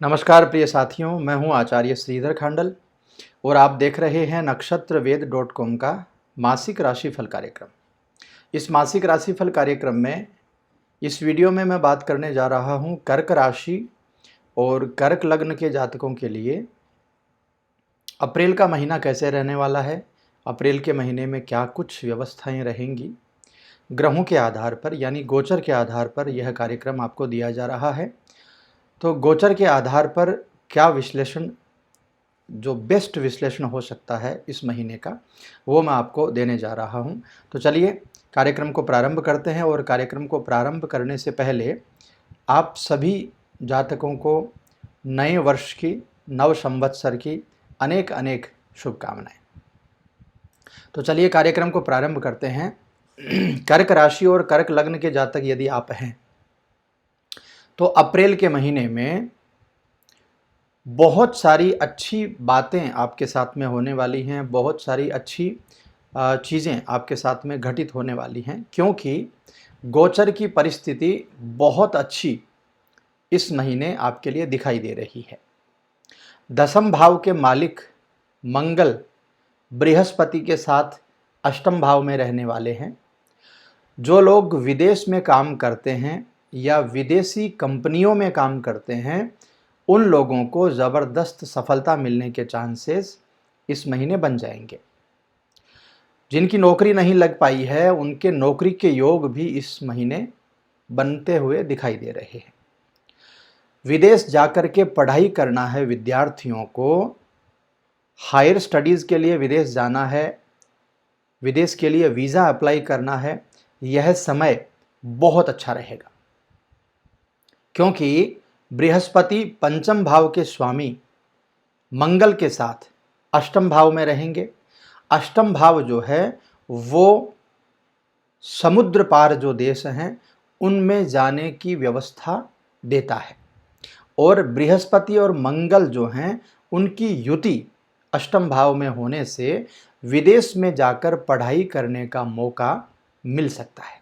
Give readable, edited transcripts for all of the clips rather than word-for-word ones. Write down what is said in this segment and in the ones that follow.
नमस्कार प्रिय साथियों, मैं हूं आचार्य श्रीधर खांडल और आप देख रहे हैं नक्षत्रवेद.com का मासिक राशिफल कार्यक्रम। इस मासिक राशिफल कार्यक्रम में इस वीडियो में मैं बात करने जा रहा हूं कर्क राशि और कर्क लग्न के जातकों के लिए अप्रैल का महीना कैसे रहने वाला है, अप्रैल के महीने में क्या कुछ व्यवस्थाएं रहेंगी। ग्रहों के आधार पर यानी गोचर के आधार पर यह कार्यक्रम आपको दिया जा रहा है। तो गोचर के आधार पर क्या विश्लेषण, जो बेस्ट विश्लेषण हो सकता है इस महीने का, वो मैं आपको देने जा रहा हूं। तो चलिए कार्यक्रम को प्रारंभ करते हैं। और कार्यक्रम को प्रारंभ करने से पहले आप सभी जातकों को नए वर्ष की, नव संवत्सर की अनेक अनेक शुभकामनाएं। तो चलिए कार्यक्रम को प्रारंभ करते हैं। कर्क राशि और कर्क लग्न के जातक यदि आप हैं तो अप्रैल के महीने में बहुत सारी अच्छी बातें आपके साथ में होने वाली हैं, बहुत सारी अच्छी चीज़ें आपके साथ में घटित होने वाली हैं, क्योंकि गोचर की परिस्थिति बहुत अच्छी इस महीने आपके लिए दिखाई दे रही है। दसम भाव के मालिक मंगल बृहस्पति के साथ अष्टम भाव में रहने वाले हैं। जो लोग विदेश में काम करते हैं या विदेशी कंपनियों में काम करते हैं, उन लोगों को ज़बरदस्त सफलता मिलने के चांसेस इस महीने बन जाएंगे। जिनकी नौकरी नहीं लग पाई है, उनके नौकरी के योग भी इस महीने बनते हुए दिखाई दे रहे हैं। विदेश जाकर के पढ़ाई करना है विद्यार्थियों को, हायर स्टडीज़ के लिए विदेश जाना है, विदेश के लिए वीज़ा अप्लाई करना है, यह समय बहुत अच्छा रहेगा, क्योंकि बृहस्पति पंचम भाव के स्वामी मंगल के साथ अष्टम भाव में रहेंगे। अष्टम भाव जो है वो समुद्र पार जो देश हैं उनमें जाने की व्यवस्था देता है, और बृहस्पति और मंगल जो हैं उनकी युति अष्टम भाव में होने से विदेश में जाकर पढ़ाई करने का मौका मिल सकता है।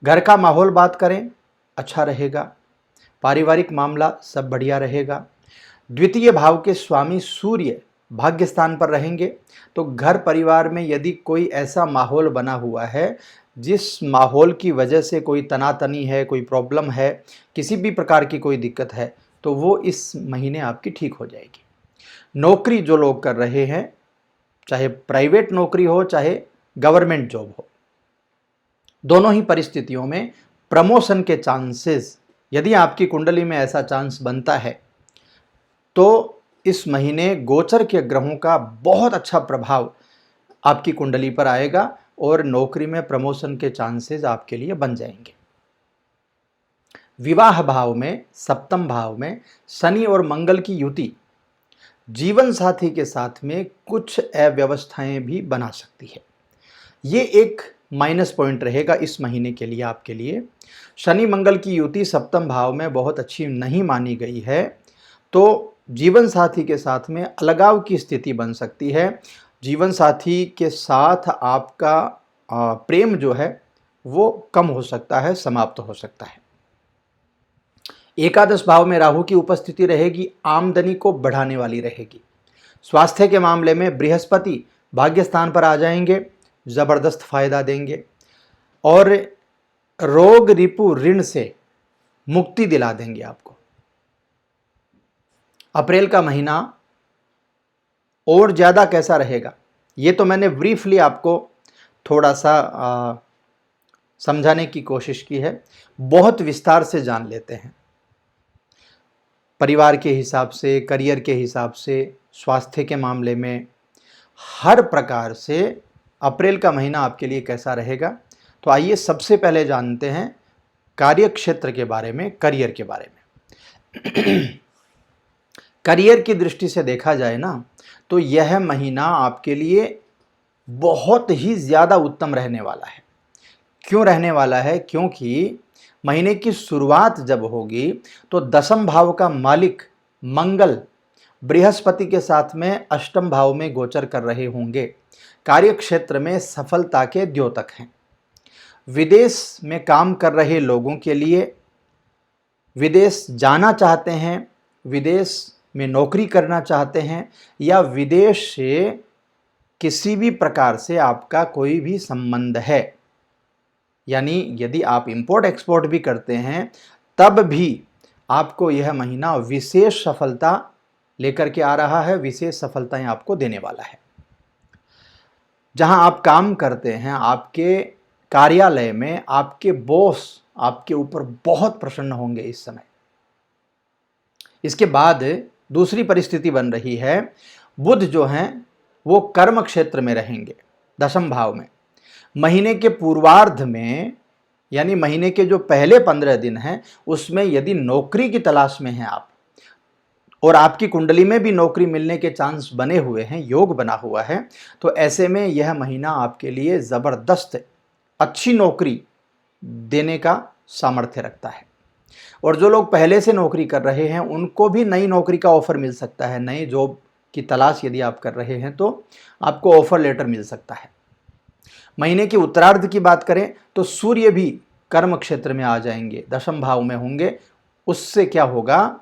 घर का माहौल बात करें, अच्छा रहेगा। पारिवारिक मामला सब बढ़िया रहेगा। द्वितीय भाव के स्वामी सूर्य भाग्य स्थान पर रहेंगे, तो घर परिवार में यदि कोई ऐसा माहौल बना हुआ है जिस माहौल की वजह से कोई तनातनी है, कोई प्रॉब्लम है, किसी भी प्रकार की कोई दिक्कत है, तो वो इस महीने आपकी ठीक हो जाएगी। नौकरी जो लोग कर रहे हैं, चाहे प्राइवेट नौकरी हो चाहे गवर्नमेंट जॉब हो, दोनों ही परिस्थितियों में प्रमोशन के चांसेस, यदि आपकी कुंडली में ऐसा चांस बनता है, तो इस महीने गोचर के ग्रहों का बहुत अच्छा प्रभाव आपकी कुंडली पर आएगा और नौकरी में प्रमोशन के चांसेस आपके लिए बन जाएंगे। विवाह भाव में, सप्तम भाव में शनि और मंगल की युति जीवन साथी के साथ में कुछ अव्यवस्थाएं भी बना सकती है। ये एक माइनस पॉइंट रहेगा इस महीने के लिए आपके लिए। शनि मंगल की युति सप्तम भाव में बहुत अच्छी नहीं मानी गई है, तो जीवन साथी के साथ में अलगाव की स्थिति बन सकती है। जीवन साथी के साथ आपका प्रेम जो है वो कम हो सकता है, समाप्त हो सकता है। एकादश भाव में राहु की उपस्थिति रहेगी, आमदनी को बढ़ाने वाली रहेगी। स्वास्थ्य के मामले में बृहस्पति भाग्य स्थान पर आ जाएंगे, ज़बरदस्त फायदा देंगे और रोग रिपु ऋण से मुक्ति दिला देंगे आपको। अप्रैल का महीना और ज़्यादा कैसा रहेगा, ये तो मैंने ब्रीफली आपको थोड़ा सा समझाने की कोशिश की है। बहुत विस्तार से जान लेते हैं। परिवार के हिसाब से, करियर के हिसाब से, स्वास्थ्य के मामले में, हर प्रकार से अप्रैल का महीना आपके लिए कैसा रहेगा। तो आइए सबसे पहले जानते हैं कार्य क्षेत्र के बारे में, करियर के बारे में। करियर की दृष्टि से देखा जाए ना, तो यह महीना आपके लिए बहुत ही ज़्यादा उत्तम रहने वाला है। क्यों रहने वाला है? क्योंकि महीने की शुरुआत जब होगी तो दसम भाव का मालिक मंगल बृहस्पति के साथ में अष्टम भाव में गोचर कर रहे होंगे। कार्य क्षेत्र में सफलता के द्योतक हैं। विदेश में काम कर रहे लोगों के लिए विदेश जाना चाहते हैं, विदेश में नौकरी करना चाहते हैं, या विदेश से किसी भी प्रकार से आपका कोई भी संबंध है, यानी यदि आप इंपोर्ट एक्सपोर्ट भी करते हैं तब भी आपको यह महीना विशेष सफलता लेकर के आ रहा है, विशेष सफलताएं आपको देने वाला है। जहां आप काम करते हैं, आपके कार्यालय में आपके बॉस आपके ऊपर बहुत प्रसन्न होंगे इस समय। इसके बाद दूसरी परिस्थिति बन रही है, बुध जो हैं वो कर्म क्षेत्र में रहेंगे, दशम भाव में। महीने के पूर्वार्ध में, यानी महीने के जो पहले 15 दिन हैं उसमें यदि नौकरी की तलाश में हैं आप, और आपकी कुंडली में भी नौकरी मिलने के चांस बने हुए हैं, योग बना हुआ है, तो ऐसे में यह महीना आपके लिए ज़बरदस्त अच्छी नौकरी देने का सामर्थ्य रखता है। और जो लोग पहले से नौकरी कर रहे हैं उनको भी नई नौकरी का ऑफर मिल सकता है। नई जॉब की तलाश यदि आप कर रहे हैं तो आपको ऑफर लेटर मिल सकता है। महीने के उत्तरार्ध की बात करें तो सूर्य भी कर्म क्षेत्र में आ जाएंगे, दशम भाव में होंगे। उससे क्या होगा,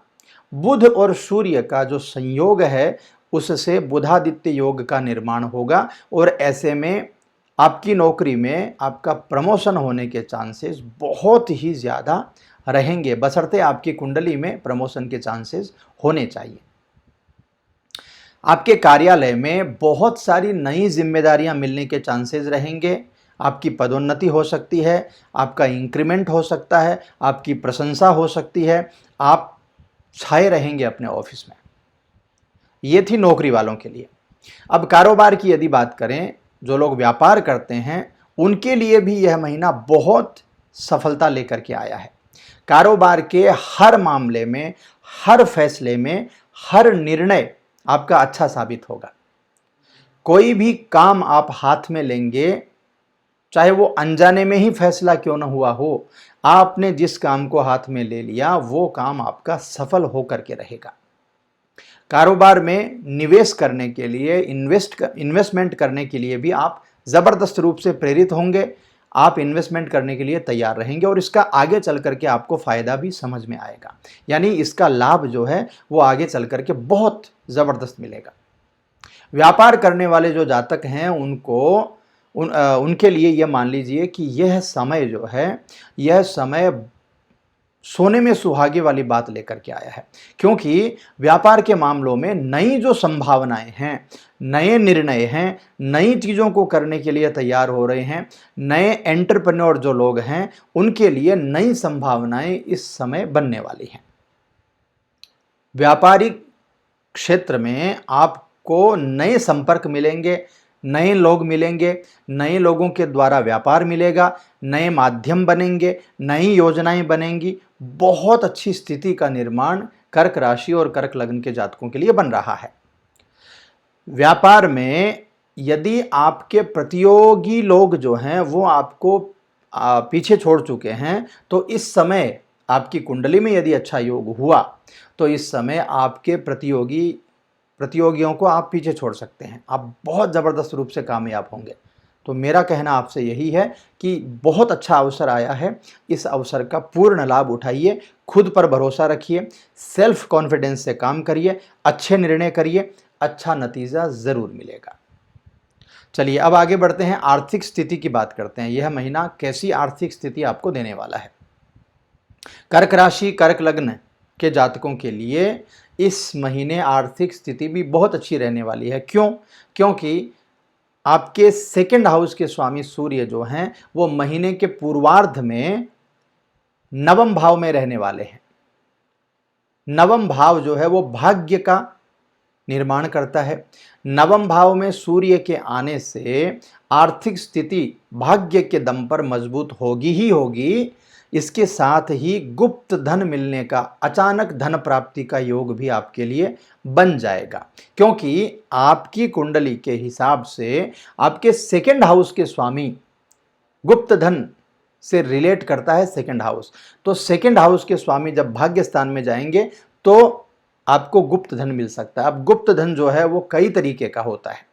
बुध और सूर्य का जो संयोग है उससे बुधादित्य योग का निर्माण होगा, और ऐसे में आपकी नौकरी में आपका प्रमोशन होने के चांसेस बहुत ही ज़्यादा रहेंगे, बशर्ते आपकी कुंडली में प्रमोशन के चांसेस होने चाहिए। आपके कार्यालय में बहुत सारी नई जिम्मेदारियां मिलने के चांसेस रहेंगे। आपकी पदोन्नति हो सकती है, आपका इंक्रीमेंट हो सकता है, आपकी प्रशंसा हो सकती है, आप छाए रहेंगे अपने ऑफिस में। ये थी नौकरी वालों के लिए। अब कारोबार की यदि बात करें, जो लोग व्यापार करते हैं उनके लिए भी यह महीना बहुत सफलता लेकर के आया है। कारोबार के हर मामले में, हर फैसले में, हर निर्णय आपका अच्छा साबित होगा। कोई भी काम आप हाथ में लेंगे, चाहे वो अनजाने में ही फैसला क्यों न हुआ हो, आपने जिस काम को हाथ में ले लिया वो काम आपका सफल होकर के रहेगा। कारोबार में निवेश करने के लिए, इन्वेस्टमेंट करने के लिए भी आप ज़बरदस्त रूप से प्रेरित होंगे। आप इन्वेस्टमेंट करने के लिए तैयार रहेंगे और इसका आगे चल करके आपको फ़ायदा भी समझ में आएगा, यानी इसका लाभ जो है वो आगे चल करके बहुत ज़बरदस्त मिलेगा। व्यापार करने वाले जो जातक हैं उनके लिए यह मान लीजिए कि यह समय जो है, यह समय सोने में सुहागे वाली बात लेकर के आया है, क्योंकि व्यापार के मामलों में नई जो संभावनाएं हैं, नए निर्णय हैं, नई चीज़ों को करने के लिए तैयार हो रहे हैं, नए एंटरप्रेन्योर जो लोग हैं उनके लिए नई संभावनाएं इस समय बनने वाली हैं। व्यापारिक क्षेत्र में आपको नए संपर्क मिलेंगे, नए लोग मिलेंगे, नए लोगों के द्वारा व्यापार मिलेगा, नए माध्यम बनेंगे, नई योजनाएं बनेंगी। बहुत अच्छी स्थिति का निर्माण कर्क राशि और कर्क लग्न के जातकों के लिए बन रहा है। व्यापार में यदि आपके प्रतियोगी लोग जो हैं वो आपको पीछे छोड़ चुके हैं, तो इस समय आपकी कुंडली में यदि अच्छा योग हुआ तो इस समय आपके प्रतियोगियों को आप पीछे छोड़ सकते हैं। आप बहुत ज़बरदस्त रूप से कामयाब होंगे। तो मेरा कहना आपसे यही है कि बहुत अच्छा अवसर आया है, इस अवसर का पूर्ण लाभ उठाइए, खुद पर भरोसा रखिए, सेल्फ कॉन्फिडेंस से काम करिए, अच्छे निर्णय करिए, अच्छा नतीजा ज़रूर मिलेगा। चलिए अब आगे बढ़ते हैं, आर्थिक स्थिति की बात करते हैं। यह महीना कैसी आर्थिक स्थिति आपको देने वाला है। कर्क राशि, कर्क लग्न के जातकों के लिए इस महीने आर्थिक स्थिति भी बहुत अच्छी रहने वाली है। क्यों? क्योंकि आपके सेकंड हाउस के स्वामी सूर्य जो हैं वो महीने के पूर्वार्ध में नवम भाव में रहने वाले हैं। नवम भाव जो है वो भाग्य का निर्माण करता है। नवम भाव में सूर्य के आने से आर्थिक स्थिति भाग्य के दम पर मजबूत होगी ही होगी। इसके साथ ही गुप्त धन मिलने का, अचानक धन प्राप्ति का योग भी आपके लिए बन जाएगा, क्योंकि आपकी कुंडली के हिसाब से आपके सेकंड हाउस के स्वामी गुप्त धन से रिलेट करता है सेकंड हाउस। तो सेकंड हाउस के स्वामी जब भाग्य स्थान में जाएंगे तो आपको गुप्त धन मिल सकता है। अब गुप्त धन जो है वो कई तरीके का होता है।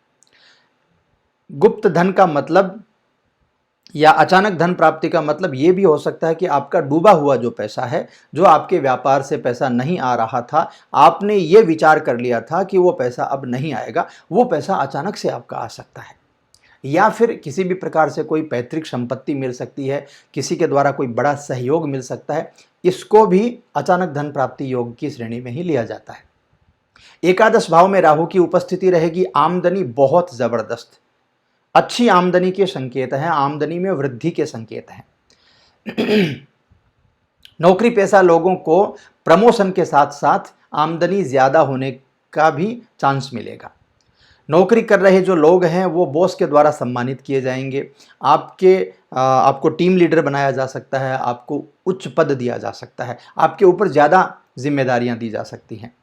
गुप्त धन का मतलब या अचानक धन प्राप्ति का मतलब ये भी हो सकता है कि आपका डूबा हुआ जो पैसा है, जो आपके व्यापार से पैसा नहीं आ रहा था, आपने ये विचार कर लिया था कि वो पैसा अब नहीं आएगा, वो पैसा अचानक से आपका आ सकता है। या फिर किसी भी प्रकार से कोई पैतृक संपत्ति मिल सकती है, किसी के द्वारा कोई बड़ा सहयोग मिल सकता है, इसको भी अचानक धन प्राप्ति योग की श्रेणी में ही लिया जाता है। एकादश भाव में राहु की उपस्थिति रहेगी, आमदनी बहुत जबरदस्त, अच्छी आमदनी के संकेत हैं, आमदनी में वृद्धि के संकेत हैं। नौकरी पेशा लोगों को प्रमोशन के साथ साथ आमदनी ज्यादा होने का भी चांस मिलेगा। नौकरी कर रहे जो लोग हैं वो बॉस के द्वारा सम्मानित किए जाएंगे, आपको टीम लीडर बनाया जा सकता है, आपको उच्च पद दिया जा सकता है, आपके ऊपर ज़्यादा जिम्मेदारियां दी जा सकती हैं।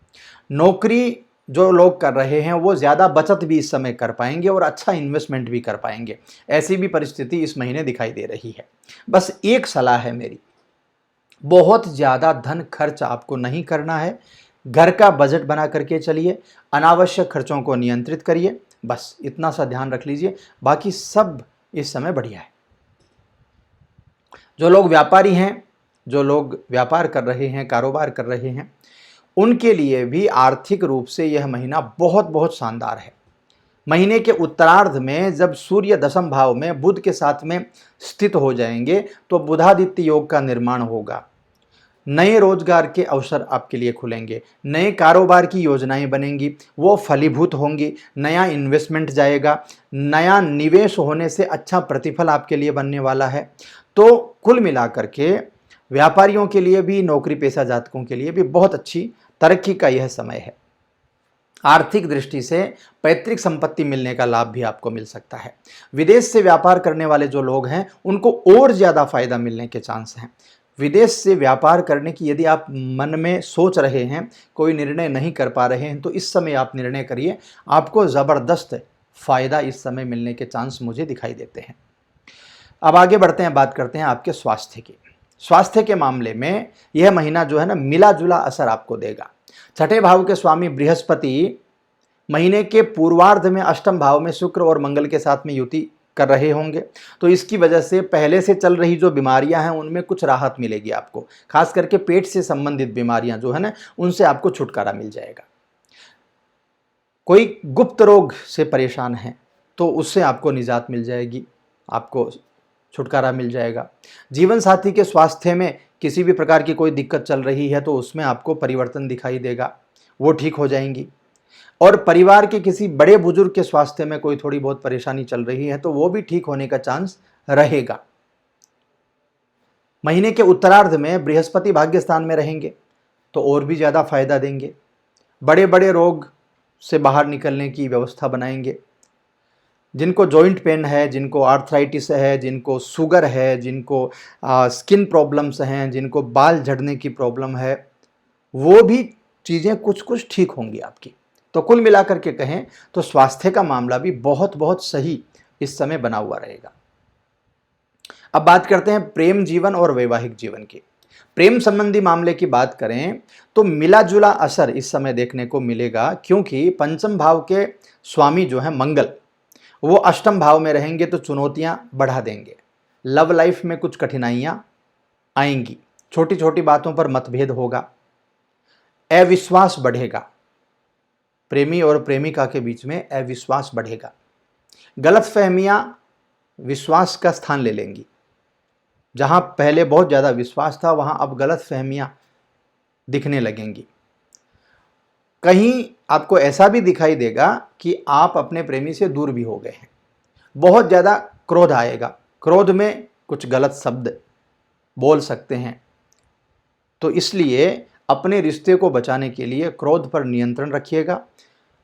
नौकरी जो लोग कर रहे हैं वो ज़्यादा बचत भी इस समय कर पाएंगे और अच्छा इन्वेस्टमेंट भी कर पाएंगे, ऐसी भी परिस्थिति इस महीने दिखाई दे रही है। बस एक सलाह है मेरी, बहुत ज़्यादा धन खर्च आपको नहीं करना है, घर का बजट बना करके चलिए, अनावश्यक खर्चों को नियंत्रित करिए, बस इतना सा ध्यान रख लीजिए, बाकी सब इस समय बढ़िया है। जो लोग व्यापारी हैं, जो लोग व्यापार कर रहे हैं, कारोबार कर रहे हैं, उनके लिए भी आर्थिक रूप से यह महीना बहुत बहुत शानदार है। महीने के उत्तरार्ध में जब सूर्य दशम भाव में बुध के साथ में स्थित हो जाएंगे तो बुधादित्य योग का निर्माण होगा, नए रोजगार के अवसर आपके लिए खुलेंगे, नए कारोबार की योजनाएं बनेंगी, वो फलीभूत होंगी, नया इन्वेस्टमेंट जाएगा, नया निवेश होने से अच्छा प्रतिफल आपके लिए बनने वाला है। तो कुल मिलाकर के व्यापारियों के लिए भी, नौकरी पेशा जातकों के लिए भी बहुत अच्छी तरक्की का यह समय है। आर्थिक दृष्टि से पैतृक संपत्ति मिलने का लाभ भी आपको मिल सकता है। विदेश से व्यापार करने वाले जो लोग हैं उनको और ज़्यादा फायदा मिलने के चांस हैं। विदेश से व्यापार करने की यदि आप मन में सोच रहे हैं, कोई निर्णय नहीं कर पा रहे हैं, तो इस समय आप निर्णय करिए, आपको ज़बरदस्त फायदा इस समय मिलने के चांस मुझे दिखाई देते हैं। अब आगे बढ़ते हैं, बात करते हैं आपके स्वास्थ्य की। स्वास्थ्य के मामले में यह महीना जो है ना मिला जुला असर आपको देगा। छठे भाव के स्वामी बृहस्पति महीने के पूर्वार्ध में अष्टम भाव में शुक्र और मंगल के साथ में युति कर रहे होंगे, तो इसकी वजह से पहले से चल रही जो बीमारियां हैं उनमें कुछ राहत मिलेगी आपको, खास करके पेट से संबंधित बीमारियां जो है ना उनसे आपको छुटकारा मिल जाएगा। कोई गुप्त रोग से परेशान है तो उससे आपको निजात मिल जाएगी, आपको छुटकारा मिल जाएगा। जीवन साथी के स्वास्थ्य में किसी भी प्रकार की कोई दिक्कत चल रही है तो उसमें आपको परिवर्तन दिखाई देगा, वो ठीक हो जाएंगी। और परिवार के किसी बड़े बुजुर्ग के स्वास्थ्य में कोई थोड़ी बहुत परेशानी चल रही है तो वो भी ठीक होने का चांस रहेगा। महीने के उत्तरार्ध में बृहस्पति भाग्य स्थान में रहेंगे तो और भी ज़्यादा फायदा देंगे, बड़े बड़े रोग से बाहर निकलने की व्यवस्था बनाएंगे। जिनको जॉइंट पेन है, जिनको आर्थराइटिस है, जिनको शुगर है, जिनको स्किन प्रॉब्लम्स हैं, जिनको बाल झड़ने की प्रॉब्लम है, वो भी चीज़ें कुछ कुछ ठीक होंगी आपकी। तो कुल मिलाकर के कहें तो स्वास्थ्य का मामला भी बहुत बहुत सही इस समय बना हुआ रहेगा। अब बात करते हैं प्रेम जीवन और वैवाहिक जीवन की। प्रेम संबंधी मामले की बात करें तो मिला जुला असर इस समय देखने को मिलेगा, क्योंकि पंचम भाव के स्वामी जो है मंगल, वो अष्टम भाव में रहेंगे तो चुनौतियां बढ़ा देंगे। लव लाइफ में कुछ कठिनाइयां आएंगी, छोटी छोटी बातों पर मतभेद होगा, अविश्वास बढ़ेगा, प्रेमी और प्रेमिका के बीच में अविश्वास बढ़ेगा, गलतफहमियां विश्वास का स्थान ले लेंगी। जहां पहले बहुत ज़्यादा विश्वास था वहां अब गलतफहमियां दिखने लगेंगी। कहीं आपको ऐसा भी दिखाई देगा कि आप अपने प्रेमी से दूर भी हो गए हैं। बहुत ज़्यादा क्रोध आएगा, क्रोध में कुछ गलत शब्द बोल सकते हैं, तो इसलिए अपने रिश्ते को बचाने के लिए क्रोध पर नियंत्रण रखिएगा,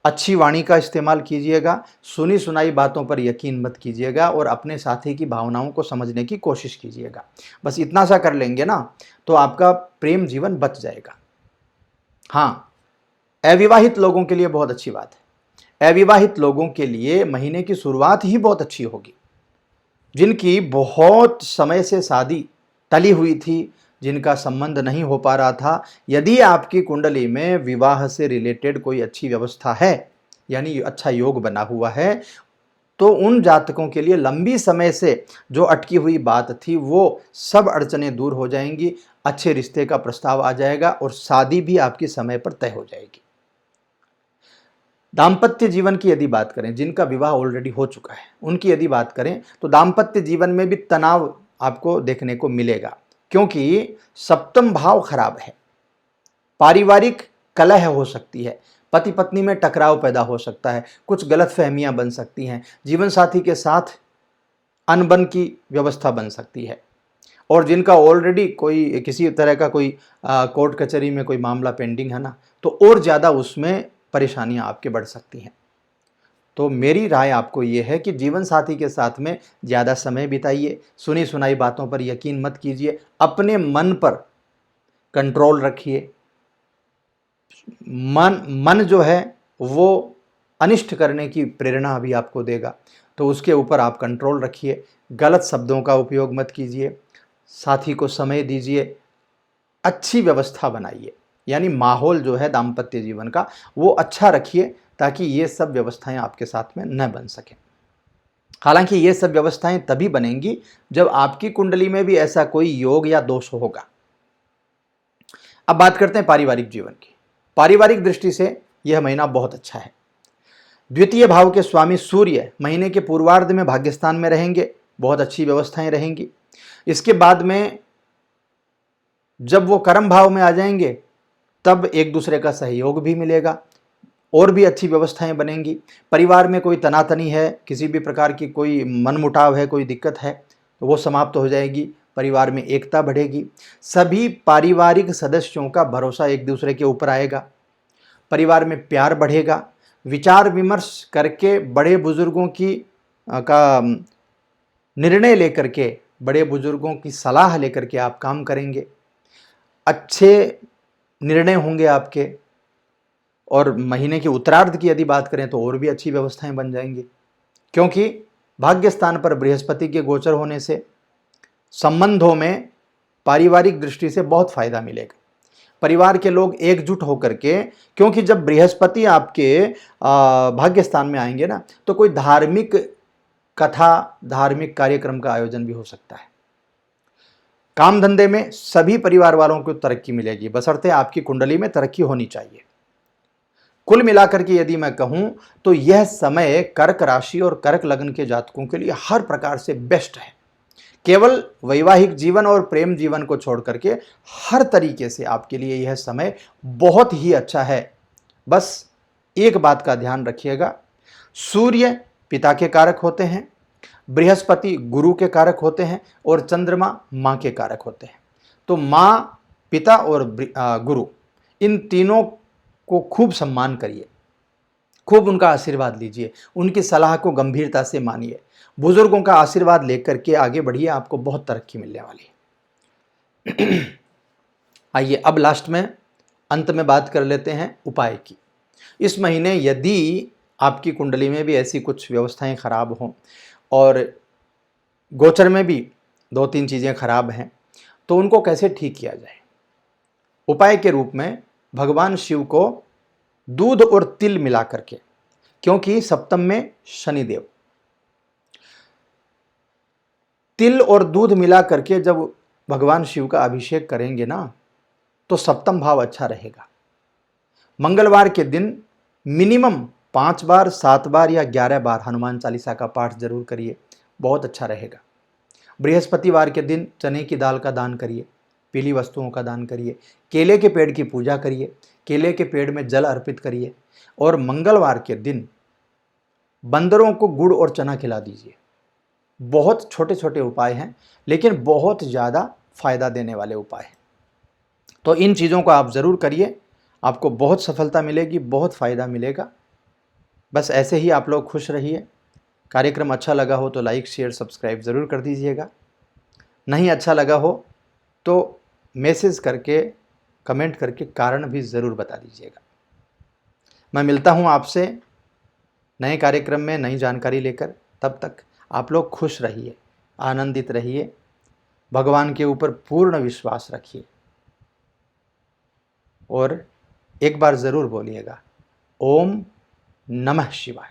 अच्छी वाणी का इस्तेमाल कीजिएगा, सुनी सुनाई बातों पर यकीन मत कीजिएगा और अपने साथी की भावनाओं को समझने की कोशिश कीजिएगा। बस इतना सा कर लेंगे ना तो आपका प्रेम जीवन बच जाएगा। हाँ, अविवाहित लोगों के लिए बहुत अच्छी बात है। अविवाहित लोगों के लिए महीने की शुरुआत ही बहुत अच्छी होगी। जिनकी बहुत समय से शादी टली हुई थी, जिनका संबंध नहीं हो पा रहा था, यदि आपकी कुंडली में विवाह से रिलेटेड कोई अच्छी व्यवस्था है, यानी अच्छा योग बना हुआ है, तो उन जातकों के लिए लंबी समय से जो अटकी हुई बात थी वो सब अड़चनें दूर हो जाएंगी, अच्छे रिश्ते का प्रस्ताव आ जाएगा और शादी भी आपकी समय पर तय हो जाएगी। दाम्पत्य जीवन की यदि बात करें, जिनका विवाह ऑलरेडी हो चुका है उनकी यदि बात करें, तो दाम्पत्य जीवन में भी तनाव आपको देखने को मिलेगा, क्योंकि सप्तम भाव खराब है। पारिवारिक कलह हो सकती है, पति पत्नी में टकराव पैदा हो सकता है, कुछ गलतफहमियां बन सकती हैं, जीवन साथी के साथ अनबन की व्यवस्था बन सकती है। और जिनका ऑलरेडी कोई किसी तरह का कोई कोर्ट कचहरी में कोई मामला पेंडिंग है ना, तो और ज़्यादा उसमें परेशानियां आपके बढ़ सकती हैं। तो मेरी राय आपको ये है कि जीवन साथी के साथ में ज़्यादा समय बिताइए, सुनी सुनाई बातों पर यकीन मत कीजिए, अपने मन पर कंट्रोल रखिए। मन जो है वो अनिष्ट करने की प्रेरणा भी आपको देगा, तो उसके ऊपर आप कंट्रोल रखिए। गलत शब्दों का उपयोग मत कीजिए, साथी को समय दीजिए, अच्छी व्यवस्था बनाइए, यानी माहौल जो है दाम्पत्य जीवन का वो अच्छा रखिए, ताकि ये सब व्यवस्थाएं आपके साथ में न बन सकें। हालांकि ये सब व्यवस्थाएं तभी बनेंगी जब आपकी कुंडली में भी ऐसा कोई योग या दोष होगा। अब बात करते हैं पारिवारिक जीवन की। पारिवारिक दृष्टि से यह महीना बहुत अच्छा है। द्वितीय भाव के स्वामी सूर्य महीने के पूर्वार्ध में भाग्यस्थान में रहेंगे, बहुत अच्छी व्यवस्थाएं रहेंगी। इसके बाद में जब वो कर्म भाव में आ जाएंगे तब एक दूसरे का सहयोग भी मिलेगा और भी अच्छी व्यवस्थाएं बनेंगी। परिवार में कोई तनातनी है, किसी भी प्रकार की कोई मनमुटाव है, कोई दिक्कत है, तो वो समाप्त हो जाएगी। परिवार में एकता बढ़ेगी, सभी पारिवारिक सदस्यों का भरोसा एक दूसरे के ऊपर आएगा, परिवार में प्यार बढ़ेगा। विचार विमर्श करके बड़े बुजुर्गों का निर्णय लेकर के, बड़े बुजुर्गों की सलाह लेकर के आप काम करेंगे, अच्छे निर्णय होंगे आपके। और महीने के उत्तरार्ध की यदि बात करें तो और भी अच्छी व्यवस्थाएं बन जाएंगी, क्योंकि भाग्य स्थान पर बृहस्पति के गोचर होने से संबंधों में पारिवारिक दृष्टि से बहुत फायदा मिलेगा। परिवार के लोग एकजुट होकर के, क्योंकि जब बृहस्पति आपके भाग्य स्थान में आएंगे ना, तो कोई धार्मिक कथा, धार्मिक कार्यक्रम का आयोजन भी हो सकता है। काम धंधे में सभी परिवार वालों को तरक्की मिलेगी, बशर्ते आपकी कुंडली में तरक्की होनी चाहिए। कुल मिलाकर के यदि मैं कहूं तो यह समय कर्क राशि और कर्क लग्न के जातकों के लिए हर प्रकार से बेस्ट है। केवल वैवाहिक जीवन और प्रेम जीवन को छोड़ करके हर तरीके से आपके लिए यह समय बहुत ही अच्छा है। बस एक बात का ध्यान रखिएगा, सूर्य पिता के कारक होते हैं, बृहस्पति गुरु के कारक होते हैं और चंद्रमा माँ के कारक होते हैं। तो माँ, पिता और गुरु, इन तीनों को खूब सम्मान करिए, खूब उनका आशीर्वाद लीजिए, उनकी सलाह को गंभीरता से मानिए, बुजुर्गों का आशीर्वाद लेकर के आगे बढ़िए, आपको बहुत तरक्की मिलने वाली है। आइए अब लास्ट में, अंत में बात कर लेते हैं उपाय की। इस महीने यदि आपकी कुंडली में भी ऐसी कुछ व्यवस्थाएं खराब हों और गोचर में भी 2-3 चीज़ें खराब हैं, तो उनको कैसे ठीक किया जाए। उपाय के रूप में भगवान शिव को दूध और तिल मिला करके, क्योंकि सप्तम में शनिदेव, तिल और दूध मिला करके जब भगवान शिव का अभिषेक करेंगे ना, तो सप्तम भाव अच्छा रहेगा। मंगलवार के दिन मिनिमम 5 बार, 7 बार या 11 बार हनुमान चालीसा का पाठ जरूर करिए, बहुत अच्छा रहेगा। बृहस्पतिवार के दिन चने की दाल का दान करिए, पीली वस्तुओं का दान करिए, केले के पेड़ की पूजा करिए, केले के पेड़ में जल अर्पित करिए, और मंगलवार के दिन बंदरों को गुड़ और चना खिला दीजिए। बहुत छोटे छोटे उपाय हैं, लेकिन बहुत ज़्यादा फायदा देने वाले उपाय हैं। तो इन चीज़ों को आप ज़रूर करिए, आपको बहुत सफलता मिलेगी, बहुत फ़ायदा मिलेगा। बस ऐसे ही आप लोग खुश रहिए। कार्यक्रम अच्छा लगा हो तो लाइक, शेयर, सब्सक्राइब ज़रूर कर दीजिएगा। नहीं अच्छा लगा हो तो मैसेज करके, कमेंट करके कारण भी ज़रूर बता दीजिएगा। मैं मिलता हूँ आपसे नए कार्यक्रम में नई जानकारी लेकर। तब तक आप लोग खुश रहिए, आनंदित रहिए, भगवान के ऊपर पूर्ण विश्वास रखिए और एक बार ज़रूर बोलिएगा, ओम नमः शिवाय।